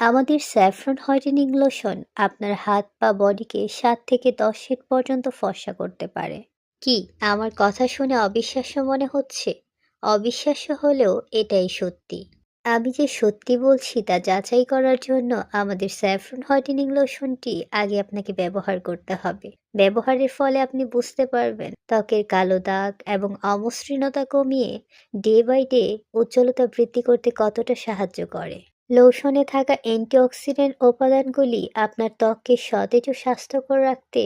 আমাদের saffron whitening lotion আপনার হাত বা বডিকে 7 থেকে 10 শীট পর্যন্ত ফর্সা করতে পারে। কি আমার কথা শুনে অবিশ্বাস্য মনে হচ্ছে? অবিশ্বাস্য হলেও এটাই সত্যি। আমি যে সত্যি বলছি তা যাচাই করার জন্য আমাদের স্যাফরন হোয়াইটেনিং লোশনটি আগে আপনাকে ব্যবহার করতে হবে। ব্যবহারের ফলে আপনি বুঝতে পারবেন ত্বকের কালো দাগ এবং অমসৃণতা কমিয়ে ডে বাই ডে উজ্জ্বলতা বৃদ্ধি করতে কতটা সাহায্য করে। লোশনে থাকা অ্যান্টিঅক্সিডেন্ট উপাদানগুলি আপনার ত্বককে সতেজ ও স্বাস্থ্যকর রাখতে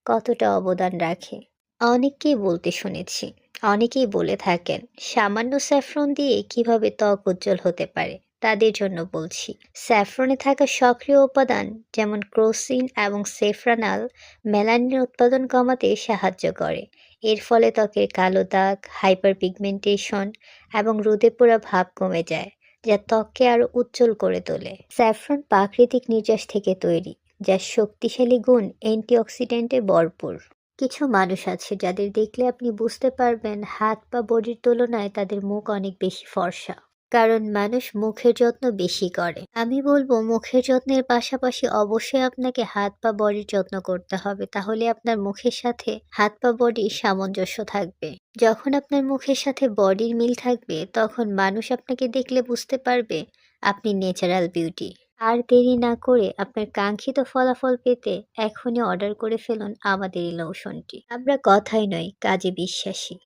কতটা অবদান রাখে অনেককেই বলতে শুনেছি। অনেকেই বলে থাকেন সামান্য স্যাফরন দিয়ে কিভাবে ত্বক উজ্জ্বল হতে পারে। তাদের জন্য বলছি, স্যাফরনে থাকা সক্রিয় উপাদান যেমন ক্রোসিন এবং সেফ্রানাল মেলানিন উৎপাদন কমাতে সাহায্য করে। এর ফলে ত্বকের কালো দাগ, হাইপার পিগমেন্টেশন এবং রোদে পোড়া ভাব কমে যায়, যা ত্বককে আরো উজ্জ্বল করে তোলে। স্যাফরন প্রাকৃতিক নির্যাস থেকে তৈরি, যার শক্তিশালী গুণ অ্যান্টিঅক্সিডেন্টে ভরপুর। কিছু মানুষ আছে যাদের দেখলে আপনি বুঝতে পারবেন হাত বা বডির তুলনায় তাদের মুখ অনেক বেশি ফর্সা, কারণ মানুষ মুখের যত্ন বেশি করে। আমি বলবো মুখের যত্নের পাশাপাশি অবশ্যই আপনাকে হাত বা বডির যত্ন করতে হবে, তাহলে আপনার মুখের সাথে হাত বা বডির সামঞ্জস্য থাকবে। যখন আপনার মুখের সাথে বডির মিল থাকবে তখন মানুষ আপনাকে দেখলে বুঝতে পারবে আপনি ন্যাচারাল বিউটি। আর দেরি না করে আপনার কাঙ্ক্ষিত ফলাফল পেতে এখনই অর্ডার করে ফেলুন আমাদের এই লোশনটি। আমরা কথায় নয়, কাজে বিশ্বাসী।